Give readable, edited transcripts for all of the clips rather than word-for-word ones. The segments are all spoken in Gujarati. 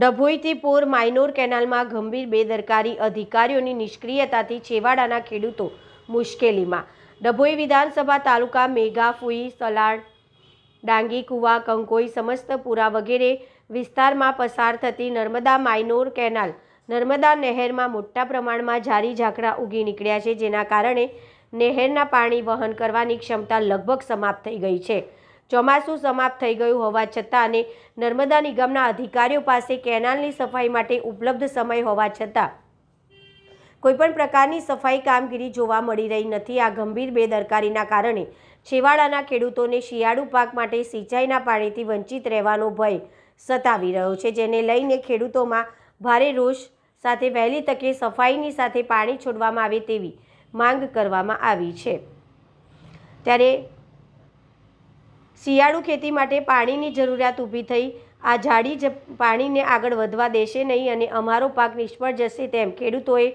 ડભોઈથી પોર માયનોર કેનાલમાં ગંભીર બેદરકારી, અધિકારીઓની નિષ્ક્રિયતાથી છેવાડાના ખેડૂતો મુશ્કેલીમાં। ડભોઈ વિધાનસભા તાલુકા મેઘાફુઈ, સલાડ, ડાંગીકુવા, કંકોઈ, સમસ્તપુરા વગેરે વિસ્તારમાં પસાર થતી નર્મદા માયનોર કેનાલ નર્મદા નહેરમાં મોટા પ્રમાણમાં ઝારી ઝાકડા ઉગી નીકળ્યા છે, જેના કારણે નહેરના પાણી વહન કરવાની ક્ષમતા લગભગ સમાપ્ત થઈ ગઈ છે। ચોમાસું સમાપ્ત થઈ ગયું હોવા છતાં અને નર્મદા નિગમના અધિકારીઓ પાસે કેનાલની સફાઈ માટે ઉપલબ્ધ સમય હોવા છતાં કોઈપણ પ્રકારની સફાઈ કામગીરી જોવા મળી રહી નથી। આ ગંભીર બેદરકારીના કારણે છેવાડાના ખેડૂતોને શિયાળુ પાક માટે સિંચાઈના પાણીથી વંચિત રહેવાનો ભય સતાવી રહ્યો છે, જેને લઈને ખેડૂતોમાં ભારે રોષ સાથે વહેલી તકે સફાઈની સાથે પાણી છોડવામાં આવે તેવી માંગ કરવામાં આવી છે। ત્યારે શિયાળુ ખેતી માટે પાણીની જરૂરિયાત ઊભી થઈ આ ઝાડી પાણીને આગળ વધવા દેશે નહીં અને અમારો પાક નિષ્ફળ જશે તેમ ખેડૂતોએ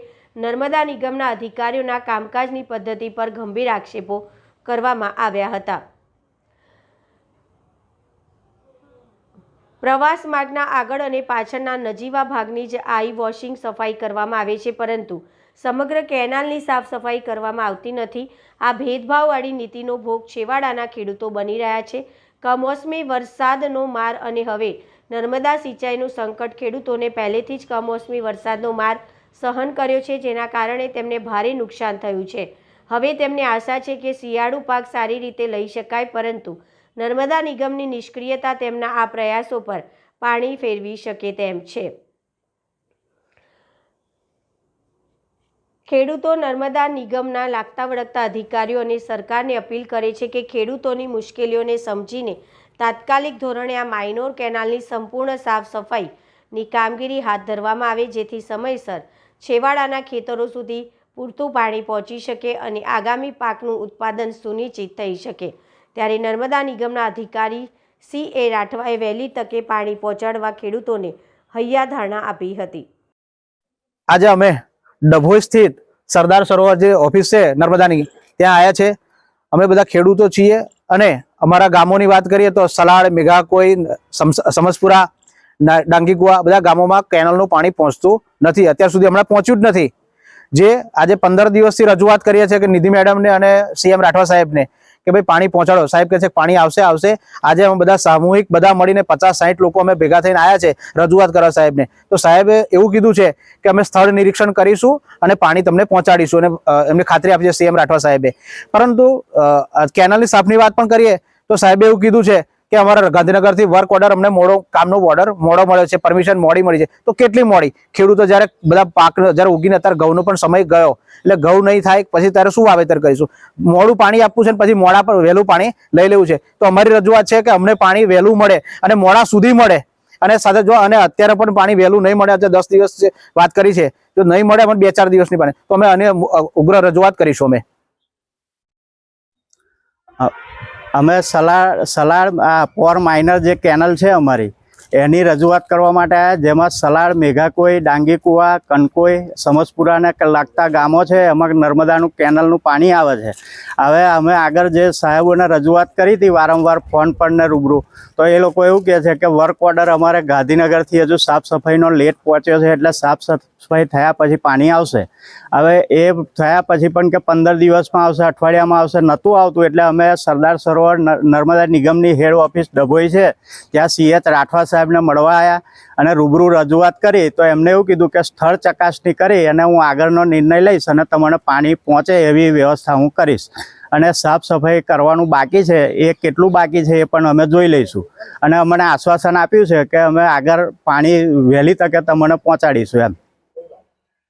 નર્મદા નિગમના અધિકારીઓના કામકાજની પદ્ધતિ પર ગંભીર આક્ષેપો કરવામાં આવ્યા હતા। પ્રવાસ માર્ગના આગળ અને પાછળના નજીવા ભાગની જ આઈ વોશિંગ સફાઈ કરવામાં આવે છે, પરંતુ સમગ્ર કેનાલની સાફ સફાઈ કરવામાં આવતી નથી। આ ભેદભાવવાળી નીતિનો ભોગ છેવાડાના ખેડૂતો બની રહ્યા છે। કમોસમી વરસાદનો માર અને હવે નર્મદા સિંચાઈનું સંકટ ખેડૂતોને પહેલેથી જ કમોસમી વરસાદનો માર સહન કર્યો છે, જેના કારણે તેમને ભારે નુકસાન થયું છે। હવે તેમને આશા છે કે શિયાળુ પાક સારી રીતે લઈ શકાય, પરંતુ નર્મદા નિગમની નિષ્ક્રિયતા તેમના આ પ્રયાસો પર પાણી ફેરવી શકે તેમ છે। ખેડૂતો નર્મદા નિગમના લાગતા વળગતા અધિકારીઓ અને સરકારને અપીલ કરે છે કે ખેડૂતોની મુશ્કેલીઓને સમજીને તાત્કાલિક ધોરણે આ માયનોર કેનાલની સંપૂર્ણ સાફ સફાઈની કામગીરી હાથ ધરવામાં આવે, જેથી સમયસર છેવાડાના ખેતરો સુધી પૂરતું પાણી પહોંચી શકે અને આગામી પાકનું ઉત્પાદન સુનિશ્ચિત થઈ શકે। ત્યારે નર્મદા નિગમના અધિકારી CA રાઠવાએ વહેલી તકે પાણી પહોંચાડવા ખેડૂતોને હૈયાધારણા આપી હતી। આજે અમે ડભોઈ સ્થિત સરદાર સરોવર જે ઓફિસ છે નર્મદાની, ત્યાં આવ્યા છે। અમે બધા ખેડૂતો છીએ અને અમારા ગામોની વાત કરીએ તો સલાડ, મેઘાકોઈ, સમસપુરા, ડાંગીકુવા બધા ગામોમાં કેનાલનું પાણી પહોંચતું નથી। અત્યાર સુધી હમણાં પહોંચ્યું જ નથી। જે આજે 15 દિવસથી રજૂઆત કરીએ છીએ કે નિધિ મેડમને અને CM રાઠવા સાહેબને કે ભાઈ પાણી પહોંચાડો। સાહેબ કહે છે પાણી આવશે। આજે અમે બધા સામૂહિક બધા મળીને 50-60 લોકો અમે ભેગા થઈને આવ્યા છે રજૂઆત કરવા સાહેબને। તો સાહેબે એવું કીધું છે કે અમે સ્થળ નિરીક્ષણ કરીશું અને પાણી તમને પહોંચાડીશું, અને એમને ખાતરી આપી છે CM રાઠવા સાહેબે। પરંતુ કેનાલની સાફની વાત પણ કરીએ તો સાહેબે એવું કીધું છે કે અમારા ગાંધીનગરથી વર્ક ઓર્ડર અમને કામનો ઓર્ડર મોડો મળ્યો છે, પરમિશન મોડી મળી છે। તો કેટલી મોડી? ખેડૂતો જ્યારે બધા પાક જ્યારે ઉગીને અત્યારે ઘઉંનો પણ સમય ગયો, એટલે ઘઉં નહીં થાય પછી ત્યારે શું વાવેતર કરીશું? મોડું પાણી આપવું છે ને પછી મોડા પર વહેલું પાણી લઈ લેવું છે। તો અમારી રજૂઆત છે કે અમને પાણી વહેલું મળે અને મોડા સુધી મળે, અને સાથે જો અને અત્યારે પણ પાણી વહેલું નહીં મળે, અત્યારે 10 દિવસ વાત કરી છે, જો નહીં મળે અમને 2-4 દિવસની પાણી, તો અમે આને ઉગ્ર રજૂઆત કરીશું। અમે સલાડ પોર માઇનર જે કેનલ છે અમારી, એની રજૂઆત કરવા માટે આવ્યા, જેમાં સલાડ, મેઘાકોઈ, ડાંગીકુવા, કનકોઈ, સમસપુરાને લાગતા ગામો છે, એમાં નર્મદાનું કેનલનું પાણી આવે છે। હવે અમે આગળ જે સાહેબોને રજૂઆત કરી હતી વારંવાર ફોન પર ને રૂબરૂ, તો એ લોકો એવું કહે છે કે વર્ક ઓર્ડર અમારે ગાંધીનગરથી હજુ સાફ સફાઈનો લેટ પહોંચ્યો છે, એટલે સાફ સફાઈ થયા પછી પાણી આવશે। હવે એ થયા પછી પણ કે 15 દિવસમાં આવશે, અઠવાડિયામાં આવશે, નહોતું આવતું। એટલે અમે સરદાર સરોવર નર્મદા નિગમની હેડ ઓફિસ ડભોઈ છે ત્યાં CH રાઠવા સાહેબને મળવા આવ્યા અને રૂબરૂ રજૂઆત કરી, તો એમને એવું કીધું કે સ્થળ ચકાસણી કરી અને હું આગળનો નિર્ણય લઈશ અને તમને પાણી પહોંચે એવી વ્યવસ્થા હું કરીશ। અને સાફ સફાઈ કરવાનું બાકી છે, એ કેટલું બાકી છે એ પણ અમે જોઈ લઈશું, અને અમને આશ્વાસન આપ્યું છે કે અમે આગળ પાણી વહેલી તકે તમને પહોંચાડીશું એમ।